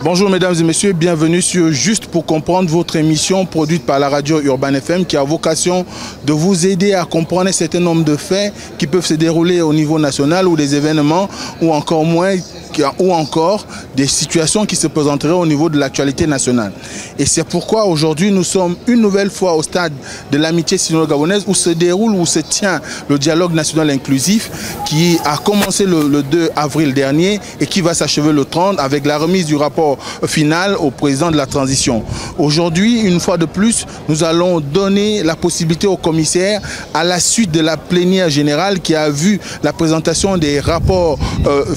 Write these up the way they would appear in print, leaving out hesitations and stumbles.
Bonjour mesdames et messieurs, bienvenue sur Juste pour comprendre, votre émission produite par la radio Urban FM qui a vocation de vous aider à comprendre un certain nombre de faits qui peuvent se dérouler au niveau national ou des événements ou encore des situations qui se présenteraient au niveau de l'actualité nationale. Et c'est pourquoi aujourd'hui nous sommes une nouvelle fois au stade de l'amitié sino-gabonaise où se déroule, où se tient le dialogue national inclusif qui a commencé le 2 avril dernier et qui va s'achever le 30 avec la remise du rapport final au président de la transition. Aujourd'hui, une fois de plus, nous allons donner la possibilité au commissaire, à la suite de la plénière générale qui a vu la présentation des rapports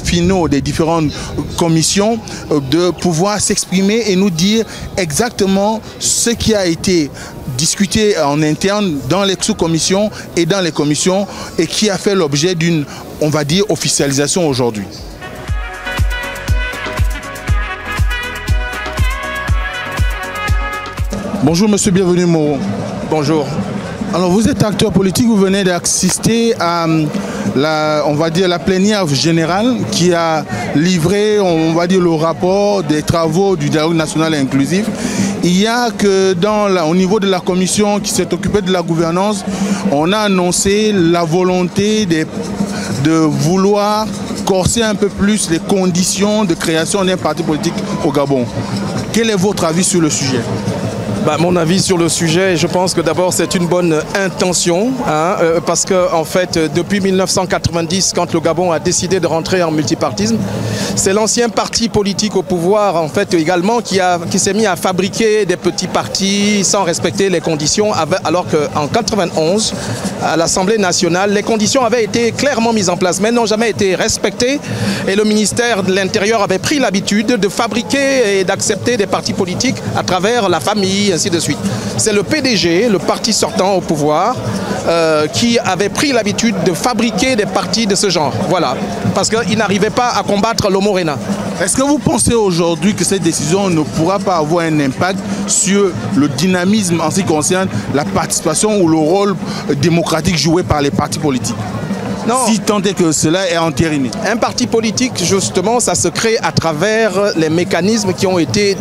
finaux des différentes commissions, de pouvoir s'exprimer et nous dire exactement ce qui a été discuté en interne dans les sous-commissions et dans les commissions et qui a fait l'objet d'une, on va dire, officialisation aujourd'hui. Bonjour monsieur, bienvenue Moro. Bonjour. Alors vous êtes acteur politique, vous venez d'assister à on va dire la plénière générale qui a livré, on va dire, le rapport des travaux du dialogue national inclusif. Il y a que au niveau de la commission qui s'est occupée de la gouvernance, on a annoncé la volonté de vouloir corser un peu plus les conditions de création d'un parti politique au Gabon. Quel est votre avis sur le sujet ? Mon avis sur le sujet, je pense que d'abord c'est une bonne intention, parce que en fait depuis 1990, quand le Gabon a décidé de rentrer en multipartisme, c'est l'ancien parti politique au pouvoir en fait également qui s'est mis à fabriquer des petits partis sans respecter les conditions, alors qu'en 91 à l'Assemblée nationale, les conditions avaient été clairement mises en place, mais n'ont jamais été respectées, et le ministère de l'Intérieur avait pris l'habitude de fabriquer et d'accepter des partis politiques à travers la famille, ainsi de suite. C'est le PDG, le parti sortant au pouvoir, qui avait pris l'habitude de fabriquer des partis de ce genre. Voilà, parce qu'il n'arrivait pas à combattre l'homo-RENA. Est-ce que vous pensez aujourd'hui que cette décision ne pourra pas avoir un impact sur le dynamisme en ce qui concerne la participation ou le rôle démocratique joué par les partis politiques ? Non. Si tant est que cela est entériné. Un parti politique, justement, ça se crée à travers les mécanismes qui ont été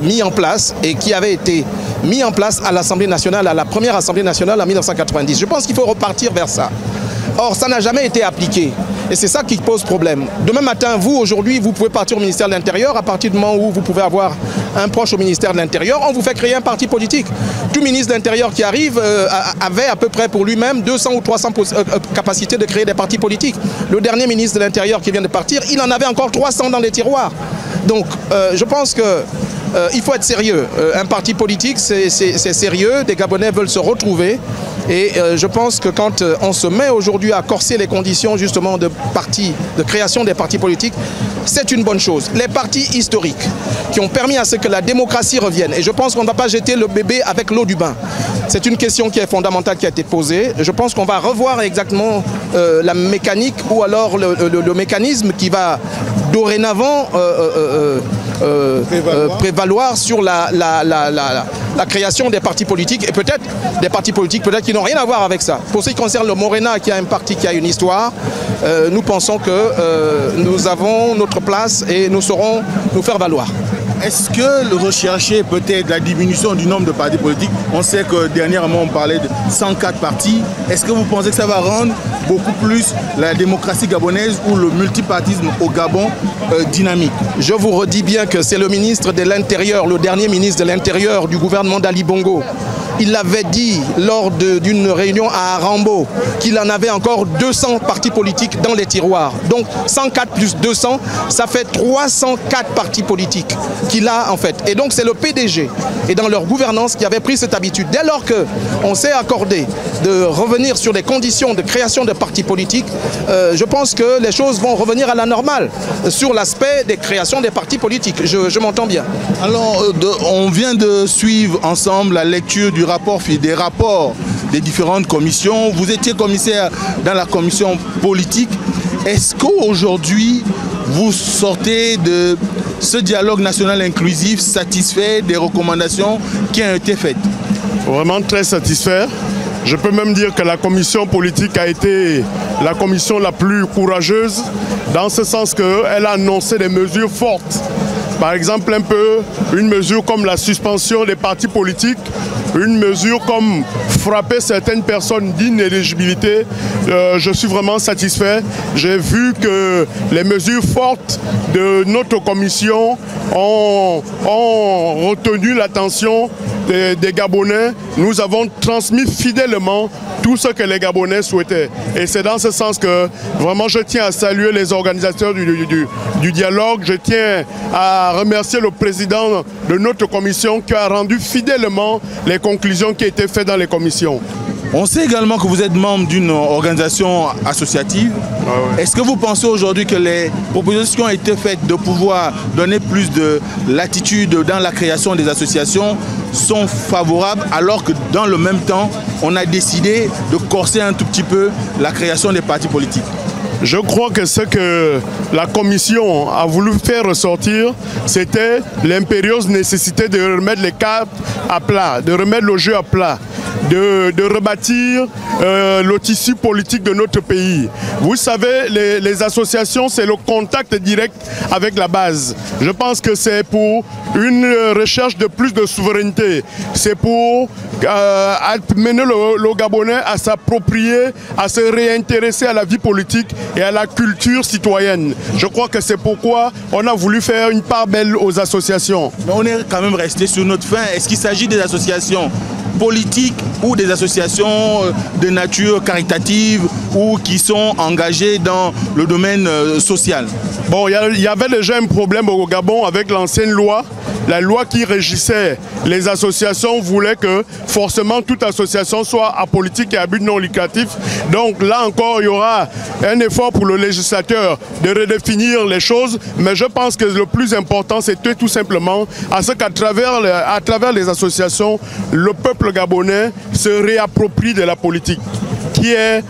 mis en place et qui avaient été mis en place à l'Assemblée nationale, à la première Assemblée nationale en 1990. Je pense qu'il faut repartir vers ça. Or, ça n'a jamais été appliqué. Et c'est ça qui pose problème. Demain matin, vous, aujourd'hui, vous pouvez partir au ministère de l'Intérieur. À partir du moment où vous pouvez avoir un proche au ministère de l'Intérieur, on vous fait créer un parti politique. Tout ministre de l'Intérieur qui arrive avait à peu près pour lui-même 200 ou 300 capacités de créer des partis politiques. Le dernier ministre de l'Intérieur qui vient de partir, il en avait encore 300 dans les tiroirs. Donc, je pense que il faut être sérieux. Un parti politique, c'est sérieux. Des Gabonais veulent se retrouver. Et je pense que quand on se met aujourd'hui à corser les conditions justement de création des partis politiques, c'est une bonne chose. Les partis historiques qui ont permis à ce que la démocratie revienne. Et je pense qu'on ne va pas jeter le bébé avec l'eau du bain. C'est une question qui est fondamentale qui a été posée. Je pense qu'on va revoir exactement la mécanique ou alors le mécanisme qui va dorénavant prévaloir sur la création des partis politiques et peut-être des partis politiques qui n'ont rien à voir avec ça. Pour ce qui concerne le Morena, qui a un parti qui a une histoire, nous pensons que nous avons notre place et nous saurons nous faire valoir. Est-ce que le recherché peut-être la diminution du nombre de partis politiques? On sait que dernièrement on parlait de 104 partis. Est-ce que vous pensez que ça va rendre beaucoup plus la démocratie gabonaise ou le multipartisme au Gabon dynamique? Je vous redis bien que c'est le ministre de l'Intérieur, le dernier ministre de l'Intérieur du gouvernement d'Ali Bongo. Il l'avait dit lors d'une réunion à Arambo qu'il en avait encore 200 partis politiques dans les tiroirs. Donc 104 plus 200, ça fait 304 partis politiques qu'il a en fait. Et donc c'est le PDG et dans leur gouvernance qui avait pris cette habitude. Dès lors qu'on s'est accordé de revenir sur les conditions de création de partis politiques, je pense que les choses vont revenir à la normale sur l'aspect des créations des partis politiques. Je m'entends bien. Alors, on vient de suivre ensemble la lecture des rapports des différentes commissions. Vous étiez commissaire dans la commission politique. Est-ce qu'aujourd'hui, vous sortez de ce dialogue national inclusif satisfait des recommandations qui ont été faites? Vraiment très satisfait. Je peux même dire que la commission politique a été la commission la plus courageuse, dans ce sens qu'elle a annoncé des mesures fortes Par exemple, une mesure comme la suspension des partis politiques, une mesure comme frapper certaines personnes d'inéligibilité, je suis vraiment satisfait. J'ai vu que les mesures fortes de notre commission ont retenu l'attention des Gabonais. Nous avons transmis fidèlement tout ce que les Gabonais souhaitaient. Et c'est dans ce sens que vraiment je tiens à saluer les organisateurs du dialogue. Je tiens à remercier le président de notre commission qui a rendu fidèlement les conclusions qui étaient faites dans les commissions. On sait également que vous êtes membre d'une organisation associative. Ah ouais. Est-ce que vous pensez aujourd'hui que les propositions ont été faites de pouvoir donner plus de latitude dans la création des associations sont favorables, alors que dans le même temps, on a décidé de corser un tout petit peu la création des partis politiques? Je crois que ce que la commission a voulu faire ressortir, c'était l'impérieuse nécessité de remettre les cartes à plat, de remettre le jeu à plat, de rebâtir le tissu politique de notre pays. Vous savez, les associations, c'est le contact direct avec la base. Je pense que c'est pour une recherche de plus de souveraineté. C'est pour amener le Gabonais à s'approprier, à se réintéresser à la vie politique et à la culture citoyenne. Je crois que c'est pourquoi on a voulu faire une part belle aux associations. Mais on est quand même resté sur notre fin. Est-ce qu'il s'agit des associations politiques ou des associations de nature caritative ou qui sont engagées dans le domaine social? Bon, il y avait déjà un problème au Gabon avec l'ancienne loi. La loi qui régissait les associations voulait que forcément toute association soit apolitique et à but non lucratif. Donc là encore, il y aura un effort pour le législateur de redéfinir les choses. Mais je pense que le plus important, c'était tout simplement à ce qu'à travers les associations, le peuple gabonais se réapproprie de la politique, qui est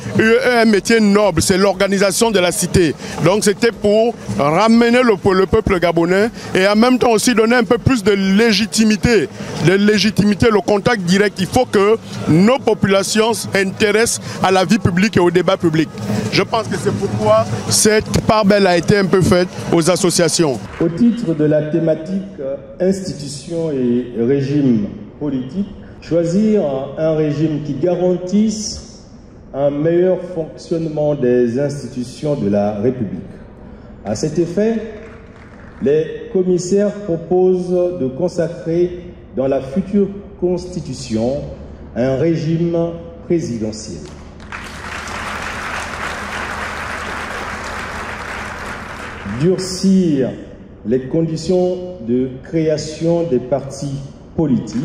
un métier noble, c'est l'organisation de la cité. Donc c'était pour ramener le peuple gabonais et en même temps aussi donner un peu plus de légitimité, le contact direct. Il faut que nos populations s'intéressent à la vie publique et au débat public. Je pense que c'est pourquoi cette part belle a été un peu faite aux associations. Au titre de la thématique institutions et régime politique, choisir un régime qui garantisse un meilleur fonctionnement des institutions de la République. À cet effet, les commissaires proposent de consacrer dans la future Constitution un régime présidentiel. Durcir les conditions de création des partis politiques,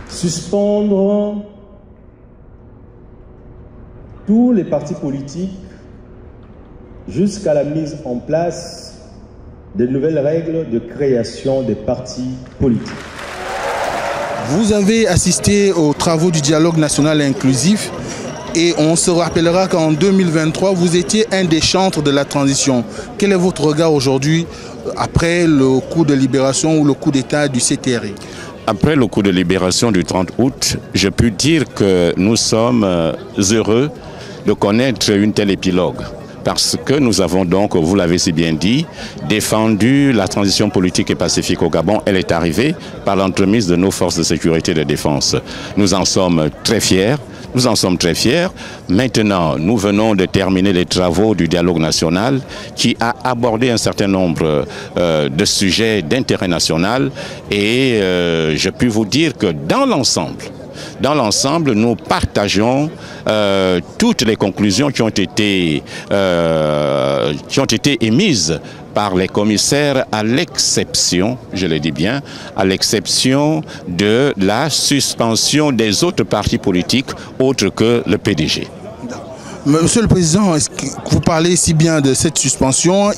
suspendre tous les partis politiques jusqu'à la mise en place de nouvelles règles de création des partis politiques. Vous avez assisté aux travaux du dialogue national inclusif et on se rappellera qu'en 2023, vous étiez un des chantres de la transition. Quel est votre regard aujourd'hui après le coup de libération ou le coup d'État du CTRI? Après le coup de libération du 30 août, je peux dire que nous sommes heureux de connaître une telle épilogue. Parce que nous avons donc, vous l'avez si bien dit, défendu la transition politique et pacifique au Gabon. Elle est arrivée par l'entremise de nos forces de sécurité et de défense. Nous en sommes très fiers. Nous en sommes très fiers. Maintenant, nous venons de terminer les travaux du dialogue national qui a abordé un certain nombre de sujets d'intérêt national. Et je puis vous dire que dans l'ensemble, nous partageons toutes les conclusions qui ont été émises par les commissaires, à l'exception, je le dis bien, à l'exception de la suspension des autres partis politiques autres que le PDG. Monsieur le Président, est-ce que vous parlez si bien de cette suspension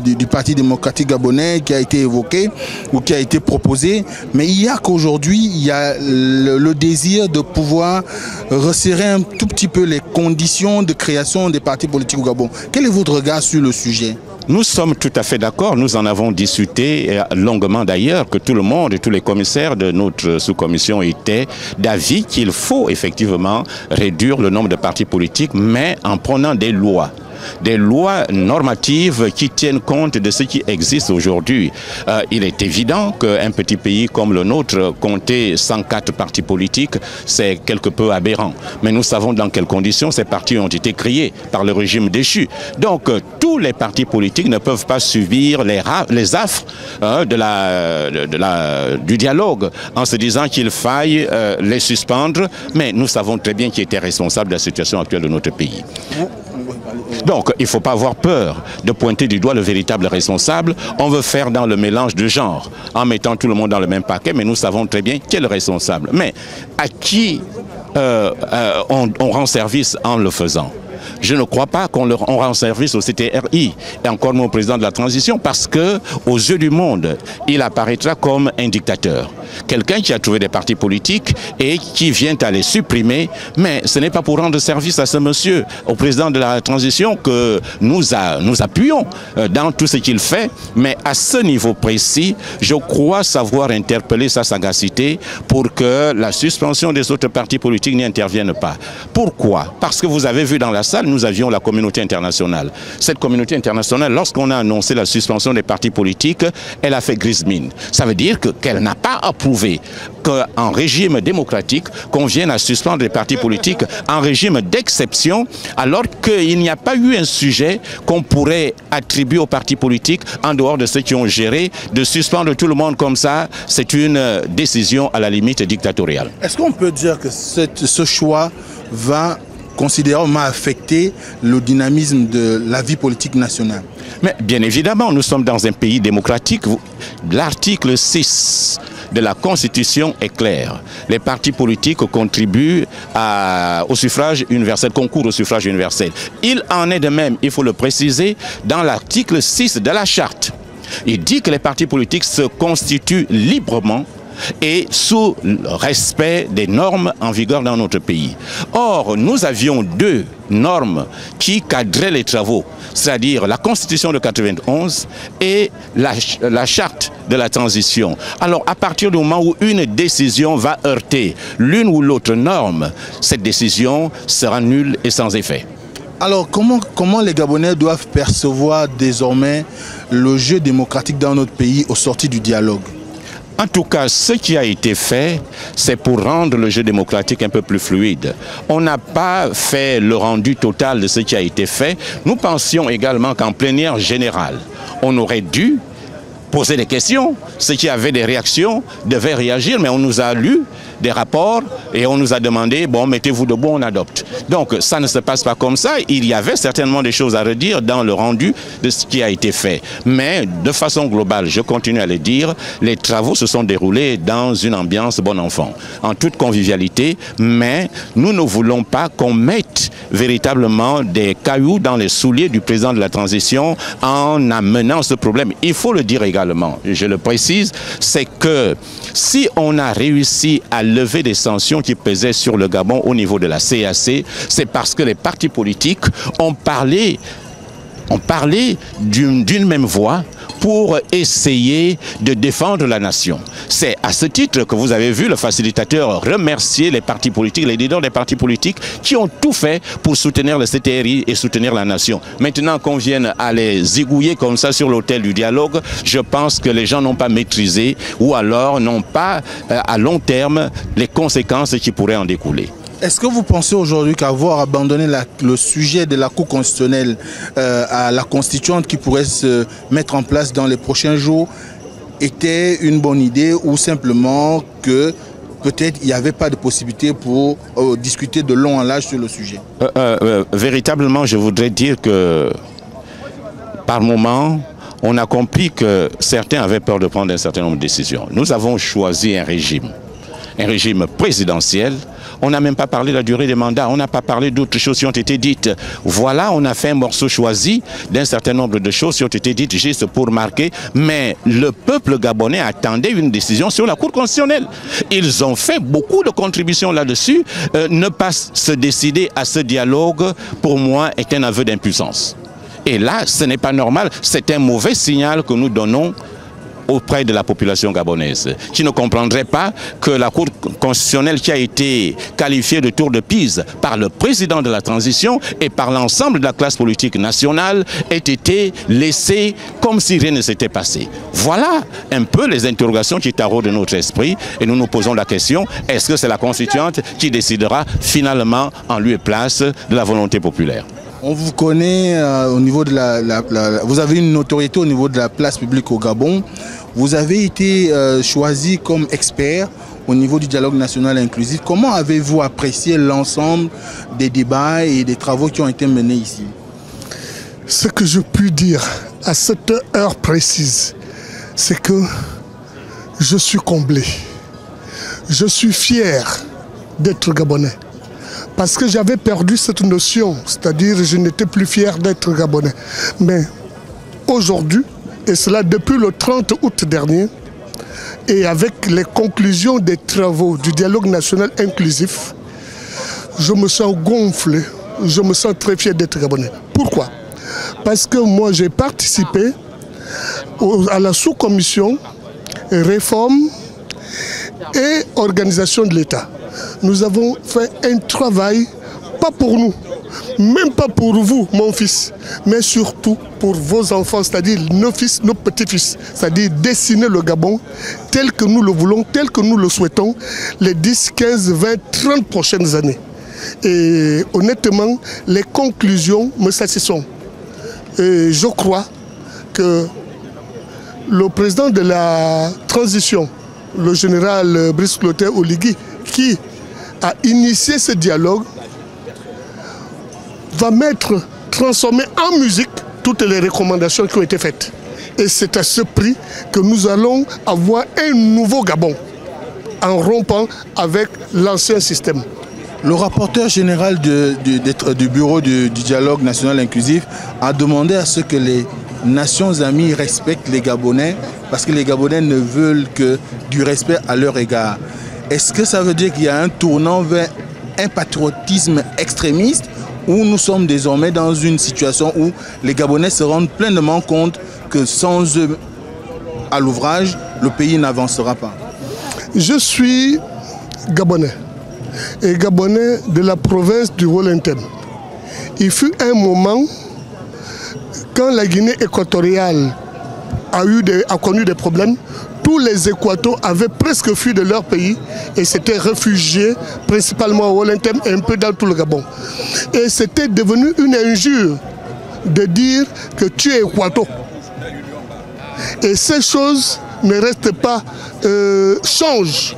du Parti démocratique gabonais qui a été évoqué ou qui a été proposé, mais il y a qu'aujourd'hui, il y a le désir de pouvoir resserrer un tout petit peu les conditions de création des partis politiques au Gabon. Quel est votre regard sur le sujet ? Nous sommes tout à fait d'accord, nous en avons discuté longuement d'ailleurs, que tout le monde et tous les commissaires de notre sous-commission étaient d'avis qu'il faut effectivement réduire le nombre de partis politiques, mais en prenant des lois. des lois normatives qui tiennent compte de ce qui existe aujourd'hui. Il est évident qu'un petit pays comme le nôtre, compter 104 partis politiques, c'est quelque peu aberrant. Mais nous savons dans quelles conditions ces partis ont été créés par le régime déchu. Donc, tous les partis politiques ne peuvent pas subir les affres du dialogue en se disant qu'il faille les suspendre. Mais nous savons très bien qui était responsable de la situation actuelle de notre pays. Donc, il ne faut pas avoir peur de pointer du doigt le véritable responsable. On veut faire dans le mélange de genre, en mettant tout le monde dans le même paquet, mais nous savons très bien qui est le responsable. Mais à qui on rend service en le faisant? Je ne crois pas qu'on rend service au CTRI et encore moins au président de la transition parce que, aux yeux du monde, il apparaîtra comme un dictateur. Quelqu'un qui a trouvé des partis politiques et qui vient à les supprimer, mais ce n'est pas pour rendre service à ce monsieur, au président de la transition, que nous appuyons dans tout ce qu'il fait, mais à ce niveau précis, je crois savoir interpeller sa sagacité pour que la suspension des autres partis politiques n'y intervienne pas. Pourquoi? Parce que vous avez vu dans la salle, nous avions la communauté internationale. Cette communauté internationale, lorsqu'on a annoncé la suspension des partis politiques, elle a fait grise mine. Ça veut dire qu'elle n'a pas approuvé qu'en régime démocratique, qu'on vienne à suspendre les partis politiques en régime d'exception, alors qu'il n'y a pas eu un sujet qu'on pourrait attribuer aux partis politiques en dehors de ceux qui ont géré. De suspendre tout le monde comme ça, c'est une décision à la limite dictatoriale. Est-ce qu'on peut dire que ce choix va considérablement affecter le dynamisme de la vie politique nationale? Mais bien évidemment, nous sommes dans un pays démocratique. L'article 6 de la Constitution est clair. Les partis politiques contribuent au suffrage universel, concourent au suffrage universel. Il en est de même, il faut le préciser, dans l'article 6 de la Charte. Il dit que les partis politiques se constituent librement et sous le respect des normes en vigueur dans notre pays. Or, nous avions deux normes qui cadraient les travaux, c'est-à-dire la Constitution de 91 et la Charte de la transition. Alors, à partir du moment où une décision va heurter l'une ou l'autre norme, cette décision sera nulle et sans effet. Alors, comment les Gabonais doivent percevoir désormais le jeu démocratique dans notre pays au sorti du dialogue? En tout cas, ce qui a été fait, c'est pour rendre le jeu démocratique un peu plus fluide. On n'a pas fait le rendu total de ce qui a été fait. Nous pensions également qu'en plénière générale, on aurait dû poser des questions. Ceux qui avaient des réactions devaient réagir, mais on nous a lu des rapports et on nous a demandé, bon, mettez-vous debout, on adopte. Donc, ça ne se passe pas comme ça. Il y avait certainement des choses à redire dans le rendu de ce qui a été fait. Mais, de façon globale, je continue à le dire, les travaux se sont déroulés dans une ambiance bon enfant, en toute convivialité, mais nous ne voulons pas qu'on mette véritablement des cailloux dans les souliers du président de la transition en amenant ce problème. Il faut le dire également, je le précise, c'est que si on a réussi à lever des sanctions qui pesaient sur le Gabon au niveau de la CAC, c'est parce que les partis politiques ont parlé d'une même voix pour essayer de défendre la nation. C'est à ce titre que vous avez vu le facilitateur remercier les partis politiques, les leaders des partis politiques qui ont tout fait pour soutenir le CTRI et soutenir la nation. Maintenant qu'on vienne à les zigouiller comme ça sur l'autel du dialogue, je pense que les gens n'ont pas maîtrisé ou alors n'ont pas à long terme les conséquences qui pourraient en découler. Est-ce que vous pensez aujourd'hui qu'avoir abandonné le sujet de la Cour constitutionnelle à la constituante qui pourrait se mettre en place dans les prochains jours était une bonne idée ou simplement que peut-être il n'y avait pas de possibilité pour discuter de long en large sur le sujet? Véritablement, je voudrais dire que par moment, on a compris que certains avaient peur de prendre un certain nombre de décisions. Nous avons choisi un régime présidentiel. On n'a même pas parlé de la durée des mandats, on n'a pas parlé d'autres choses qui ont été dites. Voilà, on a fait un morceau choisi d'un certain nombre de choses qui ont été dites juste pour marquer, mais le peuple gabonais attendait une décision sur la Cour constitutionnelle. Ils ont fait beaucoup de contributions là-dessus. Ne pas se décider à ce dialogue, pour moi, est un aveu d'impuissance. Et là, ce n'est pas normal, c'est un mauvais signal que nous donnons auprès de la population gabonaise, qui ne comprendrait pas que la Cour constitutionnelle qui a été qualifiée de tour de Pise par le président de la transition et par l'ensemble de la classe politique nationale ait été laissée comme si rien ne s'était passé. Voilà un peu les interrogations qui taraudent notre esprit et nous nous posons la question, est-ce que c'est la constituante qui décidera finalement en lieu et place de la volonté populaire? On vous connaît au niveau de vous avez une notoriété au niveau de la place publique au Gabon. Vous avez été choisi comme expert au niveau du dialogue national inclusif. Comment avez-vous apprécié l'ensemble des débats et des travaux qui ont été menés ici? Ce que je puis dire à cette heure précise, c'est que je suis comblé. Je suis fier d'être Gabonais. Parce que j'avais perdu cette notion, c'est-à-dire je n'étais plus fier d'être Gabonais. Mais aujourd'hui, et cela depuis le 30 août dernier, et avec les conclusions des travaux du dialogue national inclusif, je me sens gonflé, je me sens très fier d'être Gabonais. Pourquoi? Parce que moi j'ai participé à la sous-commission réforme et organisation de l'État. Nous avons fait un travail, pas pour nous, même pas pour vous, mon fils, mais surtout pour vos enfants, c'est-à-dire nos fils, nos petits-fils, c'est-à-dire dessiner le Gabon tel que nous le voulons, tel que nous le souhaitons, les 10, 15, 20, 30 prochaines années. Et honnêtement, les conclusions me satisfont. Et je crois que le président de la transition, le général Brice Clotaire Oligui, qui a initié ce dialogue, va transformer en musique toutes les recommandations qui ont été faites. Et c'est à ce prix que nous allons avoir un nouveau Gabon, en rompant avec l'ancien système. Le rapporteur général du bureau du dialogue national inclusif a demandé à ce que les Nations Amies respectent les Gabonais, parce que les Gabonais ne veulent que du respect à leur égard. Est-ce que ça veut dire qu'il y a un tournant vers un patriotisme extrémiste, où nous sommes désormais dans une situation où les Gabonais se rendent pleinement compte que sans eux à l'ouvrage, le pays n'avancera pas? Je suis Gabonais, et Gabonais de la province du Wolentène. Il fut un moment, quand la Guinée équatoriale a connu des problèmes, tous les Équatos avaient presque fui de leur pays et s'étaient réfugiés principalement au Wolentène et un peu dans tout le Gabon. Et c'était devenu une injure de dire que tu es Équato. Et ces choses ne restent pas, changent.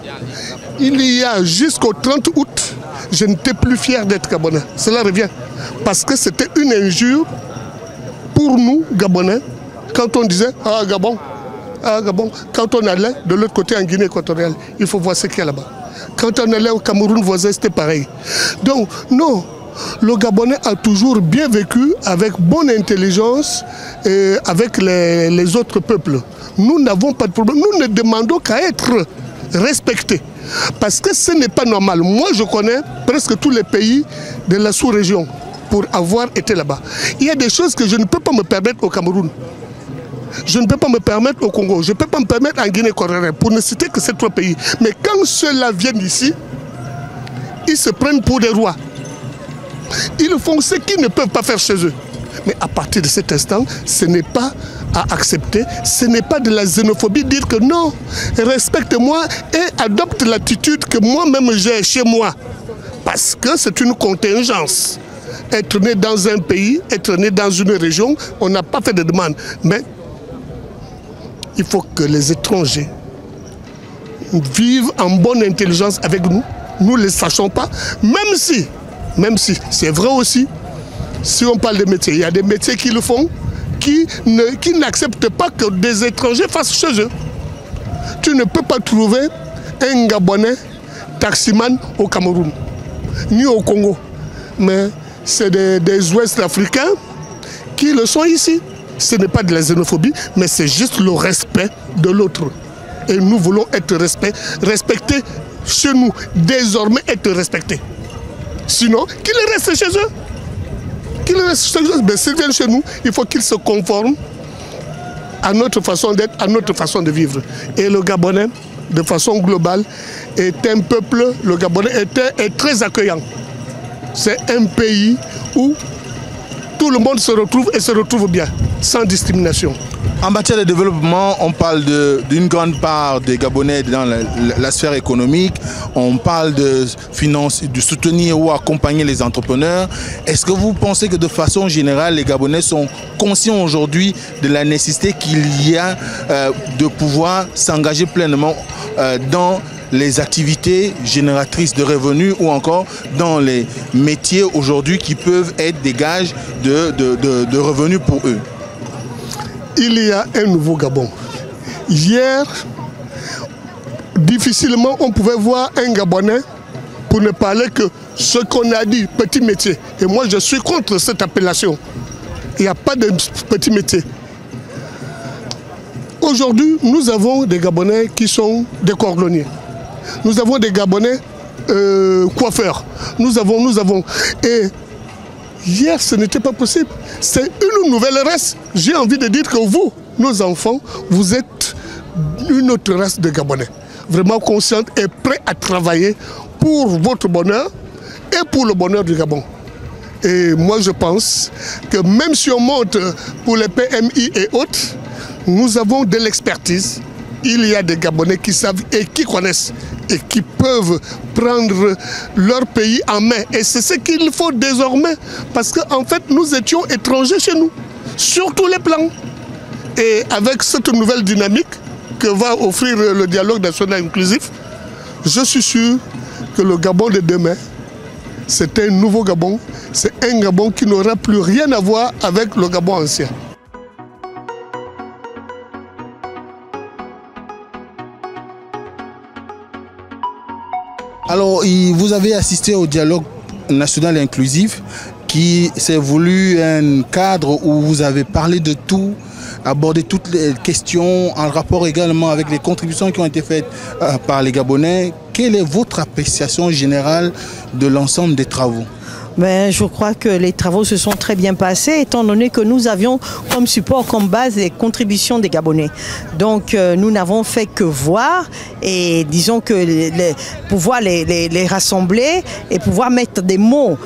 Il y a jusqu'au 30 août, je n'étais plus fier d'être Gabonais. Cela revient. Parce que c'était une injure pour nous, Gabonais, quand on disait « Ah, Gabon ». Ah, Gabon, quand on allait de l'autre côté en Guinée équatoriale, il faut voir ce qu'il y a là-bas. Quand on allait au Cameroun voisin, c'était pareil. Donc, non, le Gabonais a toujours bien vécu avec bonne intelligence et avec les autres peuples. Nous n'avons pas de problème. Nous ne demandons qu'à être respectés. Parce que ce n'est pas normal. Moi, je connais presque tous les pays de la sous-région pour avoir été là-bas. Il y a des choses que je ne peux pas me permettre au Cameroun. Je ne peux pas me permettre au Congo, je ne peux pas me permettre en Guinée équatoriale, pour ne citer que ces 3 pays. Mais quand ceux-là viennent ici, ils se prennent pour des rois. Ils font ce qu'ils ne peuvent pas faire chez eux. Mais à partir de cet instant, ce n'est pas à accepter, ce n'est pas de la xénophobie, dire que non, respecte-moi et adopte l'attitude que moi-même j'ai chez moi. Parce que c'est une contingence. Être né dans un pays, être né dans une région, on n'a pas fait de demande. Mais il faut que les étrangers vivent en bonne intelligence avec nous. Nous ne les sachons pas, même si c'est vrai aussi, si on parle de métiers, il y a des métiers qui le font, qui n'acceptent pas que des étrangers fassent chez eux. Tu ne peux pas trouver un Gabonais taximan au Cameroun, ni au Congo. Mais c'est des Ouest africains qui le sont ici. Ce n'est pas de la xénophobie, mais c'est juste le respect de l'autre. Et nous voulons être respectés chez nous, désormais être respectés. Sinon, qu'ils restent chez eux. Qu'ils restent chez eux. Mais s'ils viennent chez nous, il faut qu'ils se conforment à notre façon d'être, à notre façon de vivre. Et le Gabonais, de façon globale, est un peuple, le Gabonais est très accueillant. C'est un pays où tout le monde se retrouve et se retrouve bien, sans discrimination. En matière de développement, on parle d'une grande part des Gabonais dans la sphère économique. On parle de soutenir ou accompagner les entrepreneurs. Est-ce que vous pensez que de façon générale, les Gabonais sont conscients aujourd'hui de la nécessité qu'il y a de pouvoir s'engager pleinement dans les activités génératrices de revenus ou encore dans les métiers aujourd'hui qui peuvent être des gages de revenus pour eux? Il y a un nouveau Gabon. Hier, difficilement on pouvait voir un Gabonais pour ne parler que ce qu'on a dit, petit métier. Et moi je suis contre cette appellation. Il n'y a pas de petit métier. Aujourd'hui, nous avons des Gabonais qui sont des cordonniers. Nous avons des Gabonais coiffeurs. Nous avons. Et hier, ce n'était pas possible. C'est une nouvelle race. J'ai envie de dire que vous, nos enfants, vous êtes une autre race de Gabonais. Vraiment consciente et prêt à travailler pour votre bonheur et pour le bonheur du Gabon. Et moi, je pense que même si on monte pour les PMI et autres, nous avons de l'expertise. Il y a des Gabonais qui savent et qui connaissent et qui peuvent prendre leur pays en main. Et c'est ce qu'il faut désormais, parce qu'en fait, nous étions étrangers chez nous, sur tous les plans. Et avec cette nouvelle dynamique que va offrir le dialogue national inclusif, je suis sûr que le Gabon de demain, c'est un nouveau Gabon, c'est un Gabon qui n'aura plus rien à voir avec le Gabon ancien. Alors, vous avez assisté au dialogue national inclusif qui s'est voulu un cadre où vous avez parlé de tout, abordé toutes les questions en rapport également avec les contributions qui ont été faites par les Gabonais. Quelle est votre appréciation générale de l'ensemble des travaux? Ben, je crois que les travaux se sont très bien passés, étant donné que nous avions comme support, comme base, les contributions des Gabonais. Donc, nous n'avons fait que voir et disons que pouvoir les rassembler et pouvoir mettre des mots,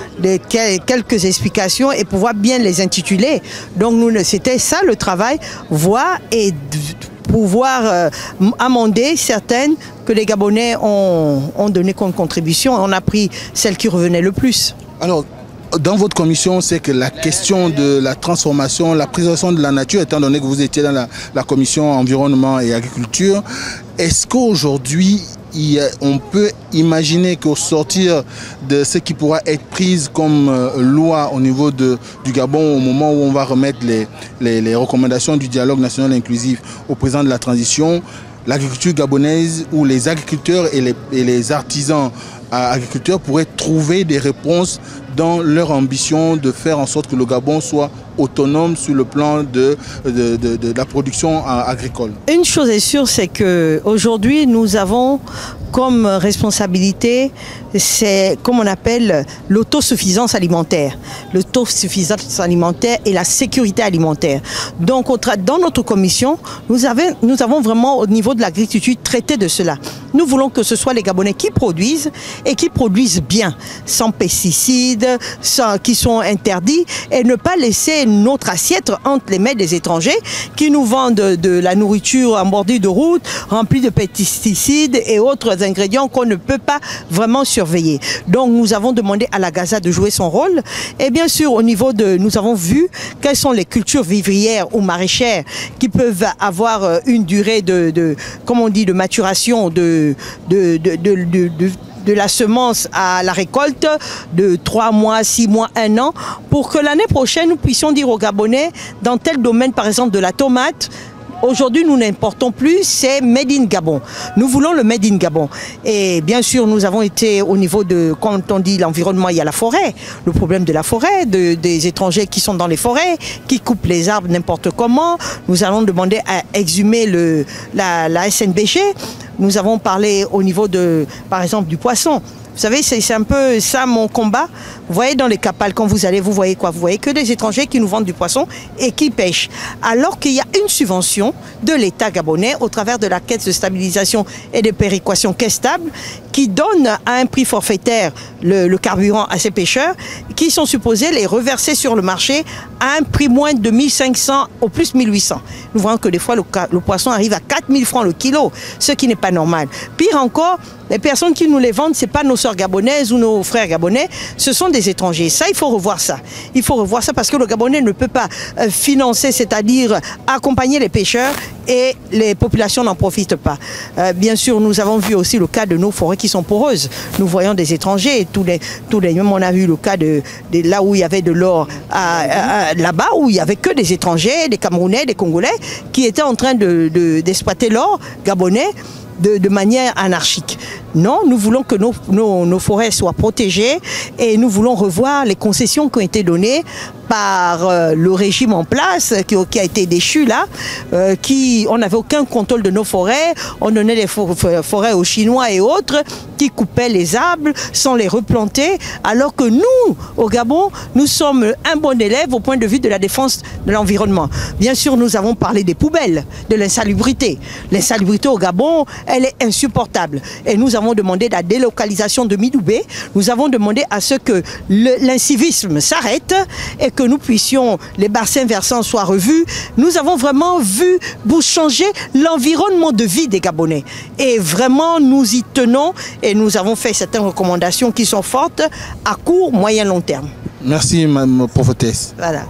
quelques explications et pouvoir bien les intituler. Donc, c'était ça le travail, voir et pouvoir amender certaines que les Gabonais ont donné comme contribution. On a pris celle qui revenait le plus. Alors, dans votre commission, c'est que la question de la transformation, la préservation de la nature, étant donné que vous étiez dans la commission environnement et agriculture, est-ce qu'aujourd'hui, on peut imaginer qu'au sortir de ce qui pourra être prise comme loi au niveau du Gabon, au moment où on va remettre les recommandations du dialogue national inclusif au président de la transition, l'agriculture gabonaise ou les agriculteurs et les artisans agriculteurs pourraient trouver des réponses dans leur ambition de faire en sorte que le Gabon soit autonome sur le plan de la production agricole. Une chose est sûre, c'est qu'aujourd'hui, nous avons comme responsabilité, c'est comme on appelle l'autosuffisance alimentaire. L'autosuffisance alimentaire et la sécurité alimentaire. Donc, dans notre commission, nous avons vraiment au niveau de l'agriculture traité de cela. Nous voulons que ce soit les Gabonais qui produisent et qui produisent bien, sans pesticides, qui sont interdits, et ne pas laisser notre assiette entre les mains des étrangers qui nous vendent de la nourriture en bordure de route, remplie de pesticides et autres ingrédients qu'on ne peut pas vraiment surveiller. Donc nous avons demandé à la Gaza de jouer son rôle, et bien sûr au niveau nous avons vu quelles sont les cultures vivrières ou maraîchères qui peuvent avoir une durée comme on dit, de maturation de la semence à la récolte de 3 mois, 6 mois, 1 an, pour que l'année prochaine, nous puissions dire aux Gabonais, dans tel domaine, par exemple de la tomate, aujourd'hui, nous n'importons plus, c'est Made in Gabon. Nous voulons le Made in Gabon. Et bien sûr, nous avons été au niveau de, quand on dit l'environnement, il y a la forêt. Le problème de la forêt, des étrangers qui sont dans les forêts, qui coupent les arbres n'importe comment. Nous allons demander à exhumer la SNBG. Nous avons parlé au niveau par exemple, du poisson. Vous Vous savez, c'est un peu ça mon combat. Vous voyez dans les Kapal, quand vous allez, vous voyez quoi? Vous voyez que des étrangers qui nous vendent du poisson et qui pêchent. Alors qu'il y a une subvention de l'État gabonais au travers de la caisse de stabilisation et de péréquation Caisse Stable qui donne à un prix forfaitaire le carburant à ces pêcheurs qui sont supposés les reverser sur le marché à un prix moins de 1500 au plus 1800. Nous voyons que des fois le poisson arrive à 4000 francs le kilo, ce qui n'est pas normal. Pire encore, les personnes qui nous les vendent, ce n'est pas nos sœurs gabonaises ou nos frères gabonais, ce sont des étrangers. Ça, il faut revoir ça. Il faut revoir ça parce que le Gabonais ne peut pas financer, c'est-à-dire accompagner les pêcheurs et les populations n'en profitent pas. Bien sûr, nous avons vu aussi le cas de nos forêts qui sont poreuses. Nous voyons des étrangers, même on a vu le cas de là où il y avait de l'or, là-bas où il n'y avait que des étrangers, des Camerounais, des Congolais, qui étaient en train d'exploiter l'or gabonais de manière anarchique. Non, nous voulons que nos forêts soient protégées et nous voulons revoir les concessions qui ont été données par le régime en place, qui a été déchu là, on n'avait aucun contrôle de nos forêts, on donnait les forêts aux Chinois et autres qui coupaient les arbres sans les replanter, alors que nous, au Gabon, nous sommes un bon élève au point de vue de la défense de l'environnement. Bien sûr, nous avons parlé des poubelles, de l'insalubrité. L'insalubrité au Gabon, elle est insupportable. Et nous avons demandé la délocalisation de Midoubé, nous avons demandé à ce que l'incivisme s'arrête et que nous puissions, les bassins versants soient revus. Nous avons vraiment vu changer l'environnement de vie des Gabonais. Et vraiment, nous y tenons et nous avons fait certaines recommandations qui sont fortes à court, moyen, long terme. Merci, Mme Prophétesse. Voilà.